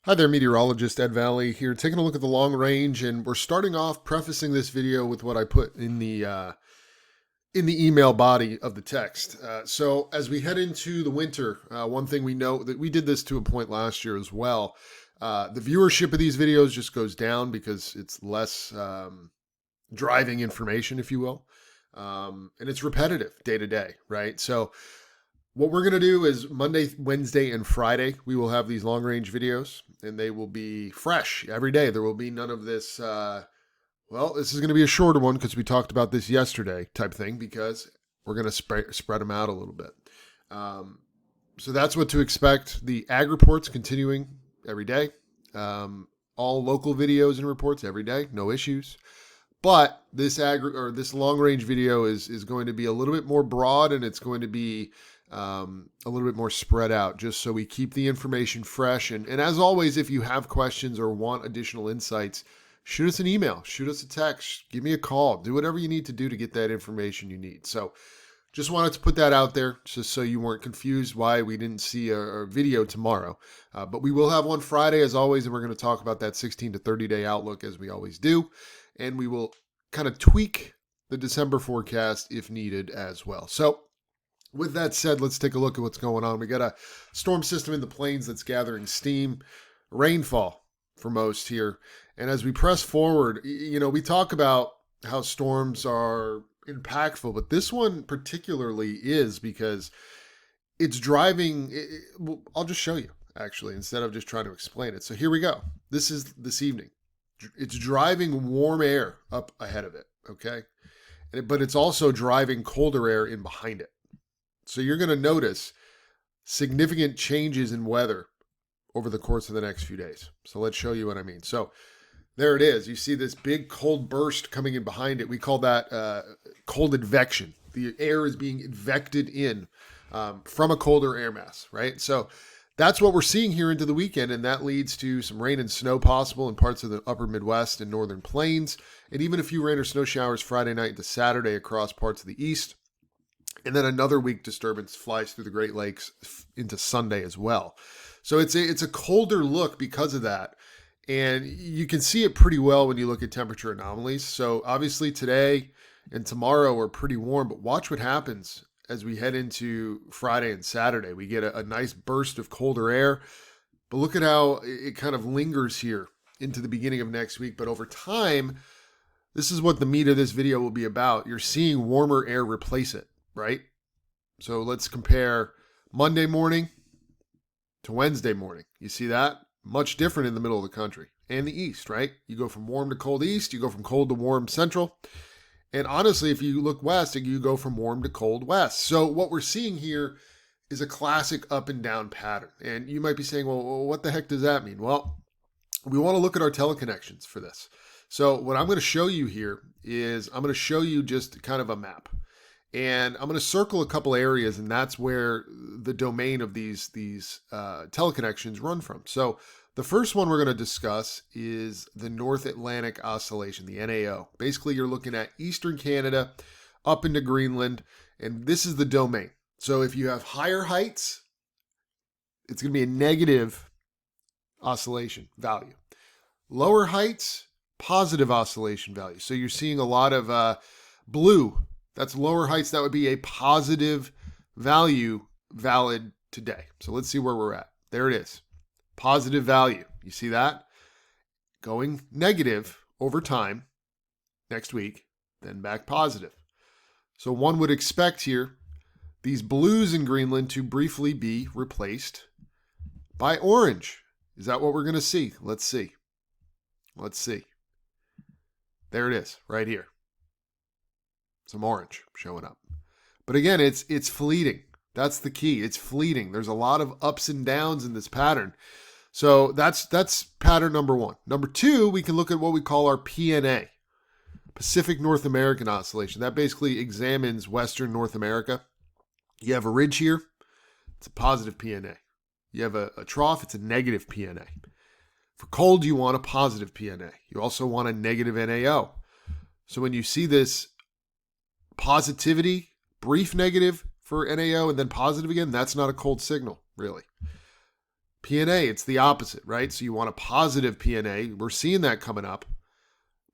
Hi there, meteorologist Ed Valley here, taking a look at the long range, and we're starting off prefacing this video with what I put in the email body of the text. So as we head into the winter, one thing we know that we did this to a point last year as well. The viewership of these videos just goes down because it's less driving information, if you will, and it's repetitive day to day, right? So what we're going to do is Monday, Wednesday, and Friday, we will have these long range videos and they will be fresh every day. There will be none of this, this is going to be a shorter one because we talked about this yesterday type thing because we're going to spread them out a little bit. So that's what to expect. The ag reports continuing every day. All local videos and reports every day, no issues. But this this long range video is going to be a little bit more broad, and it's going to be a little bit more spread out, just so we keep the information fresh. And as always, if you have questions or want additional insights, shoot us an email, shoot us a text, give me a call, do whatever you need to do to get that information you need. So just wanted to put that out there just so you weren't confused why we didn't see a video tomorrow. But we will have one Friday as always, and we're going to talk about that 16 to 30 day outlook as we always do. And we will kind of tweak the December forecast if needed as well. So with that said, let's take a look at what's going on. We got a storm system in the plains that's gathering steam, rainfall for most here. And as we press forward, we talk about how storms are impactful, but this one particularly is because it's driving. I'll just show you, actually, instead of just trying to explain it. So here we go. This is this evening. It's driving warm air up ahead of it, okay? But it's also driving colder air in behind it. So you're going to notice significant changes in weather over the course of the next few days. So let's show you what I mean. So there it is. You see this big cold burst coming in behind it. We call that cold advection. The air is being advected in from a colder air mass, right? So that's what we're seeing here into the weekend, and that leads to some rain and snow possible in parts of the upper Midwest and northern plains, and even a few rain or snow showers Friday night into Saturday across parts of the east. And then another weak disturbance flies through the Great Lakes into Sunday as well. So it's a colder look because of that. And you can see it pretty well when you look at temperature anomalies. So obviously today and tomorrow are pretty warm, but watch what happens as we head into Friday and Saturday. We get a nice burst of colder air, but look at how it kind of lingers here into the beginning of next week. But over time, this is what the meat of this video will be about. You're seeing warmer air replace it, right? So let's compare Monday morning to Wednesday morning. You see that? Much different in the middle of the country and the east, right? You go from warm to cold east, you go from cold to warm central. And honestly, if you look west, you go from warm to cold west. So what we're seeing here is a classic up and down pattern. And you might be saying, well, what the heck does that mean? Well, we want to look at our teleconnections for this. So what I'm going to show you here is I'm going to show you just kind of a map. And I'm going to circle a couple areas, and that's where the domain of these teleconnections run from. So the first one we're going to discuss is the North Atlantic Oscillation, the NAO. Basically, you're looking at Eastern Canada up into Greenland, and this is the domain. So if you have higher heights, it's going to be a negative oscillation value. Lower heights, positive oscillation value. So you're seeing a lot of blue. That's lower heights. That would be a positive value valid today. So let's see where we're at. There it is. Positive value. You see that? Going negative over time next week, then back positive. So one would expect here these blues in Greenland to briefly be replaced by orange. Is that what we're going to see? Let's see. Let's see. There it is, right here. Some orange showing up. But again, it's fleeting. That's the key. It's fleeting. There's a lot of ups and downs in this pattern. So that's pattern number one. Number two, we can look at what we call our PNA, Pacific North American Oscillation. That basically examines Western North America. You have a ridge here. It's a positive PNA. You have a trough. It's a negative PNA. For cold, you want a positive PNA. You also want a negative NAO. So when you see this positivity, brief negative for NAO and then positive again, that's not a cold signal, really. PNA, it's the opposite, right? So you want a positive PNA. We're seeing that coming up,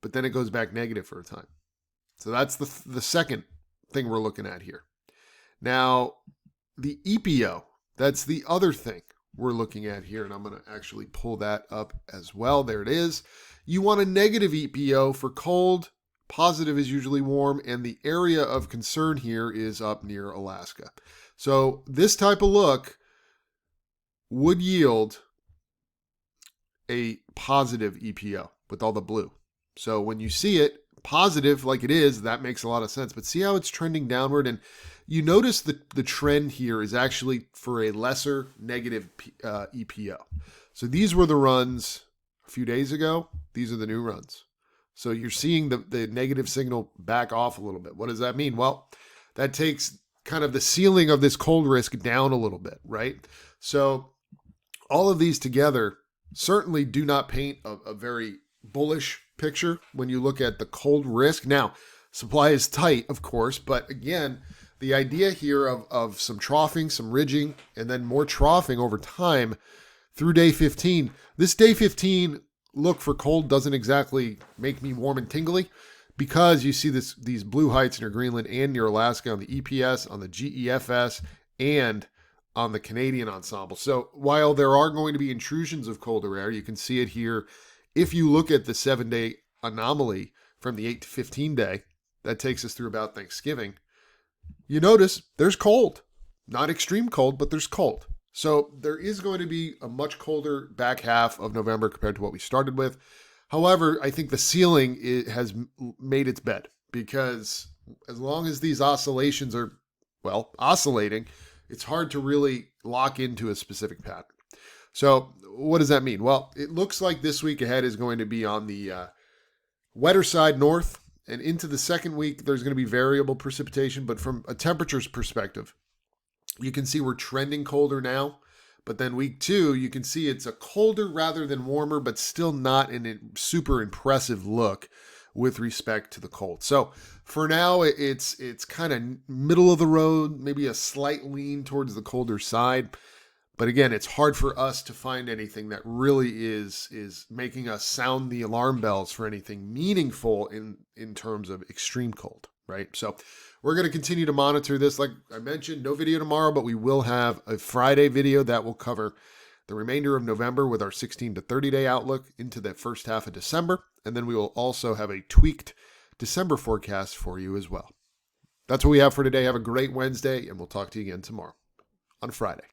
but then it goes back negative for a time. So that's the second thing we're looking at here. Now, the EPO, that's the other thing we're looking at here, and I'm going to actually pull that up as well. There it is. You want a negative EPO for cold. Positive is usually warm, and the area of concern here is up near Alaska. So this type of look would yield a positive EPO with all the blue. So when you see it positive like it is, that makes a lot of sense. But see how it's trending downward? And you notice the trend here is actually for a lesser negative EPO. So these were the runs a few days ago. These are the new runs. So you're seeing the negative signal back off a little bit. What does that mean? Well, that takes kind of the ceiling of this cold risk down a little bit, right? So all of these together certainly do not paint a very bullish picture when you look at the cold risk. Now, supply is tight, of course, but again, the idea here of some troughing, some ridging, and then more troughing over time through day 15. This day 15 look for cold doesn't exactly make me warm and tingly because you see these blue heights near Greenland and near Alaska on the EPS, on the GEFS, and on the Canadian ensemble. So while there are going to be intrusions of colder air, you can see it here. If you look at the 7-day anomaly from the 8 to 15 day, that takes us through about Thanksgiving. You notice there's cold, not extreme cold, but there's cold. So there is going to be a much colder back half of November compared to what we started with. However, I think the ceiling has made its bed because as long as these oscillations are, well, oscillating, it's hard to really lock into a specific pattern. So what does that mean? Well, it looks like this week ahead is going to be on the wetter side north, and into the second week, there's going to be variable precipitation. But from a temperature's perspective, you can see we're trending colder now. But then week 2, you can see it's a colder rather than warmer, but still not a super impressive look with respect to the cold. So for now, it's kind of middle of the road, maybe a slight lean towards the colder side. But again, it's hard for us to find anything that really is making us sound the alarm bells for anything meaningful in terms of extreme cold, right? So we're going to continue to monitor this. Like I mentioned, no video tomorrow, but we will have a Friday video that will cover the remainder of November with our 16 to 30-day outlook into the first half of December. And then we will also have a tweaked December forecast for you as well. That's what we have for today. Have a great Wednesday, and we'll talk to you again tomorrow on Friday.